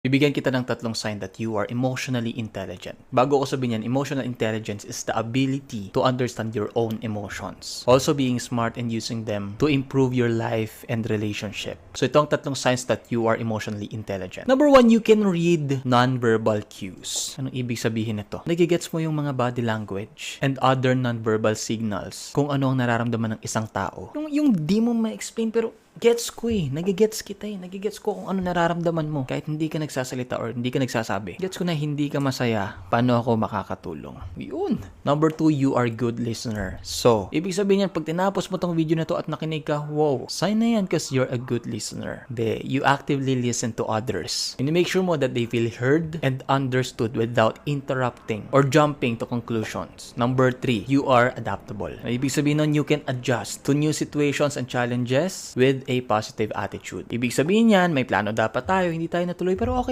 Bibigyan kita ng tatlong sign that you are emotionally intelligent. Bago ko sabihin yan, emotional intelligence is the ability to understand your own emotions. Also being smart and using them to improve your life and relationship. So ito ang tatlong signs that you are emotionally intelligent. Number one, you can read non-verbal cues. Anong ibig sabihin nito? Nagigets mo yung mga body language and other non-verbal signals kung ano ang nararamdaman ng isang tao. Yung di mo ma-explain pero gets ko eh. Nagigets kita eh. Nagigets ko kung ano nararamdaman mo. Kahit hindi ka nagsasalita or hindi ka nagsasabi. Gets ko na hindi ka masaya. Paano ako makakatulong? Yun. Number two, you are good listener. So, ibig sabihin yan, pag tinapos mo tong video na to at nakinig ka, wow, sign na yan because you're a good listener. You actively listen to others. And you make sure mo that they feel heard and understood without interrupting or jumping to conclusions. Number three, you are adaptable. Ibig sabihin nun, you can adjust to new situations and challenges with a positive attitude. Ibig sabihin yan, may plano dapat tayo, hindi tayo natuloy, pero okay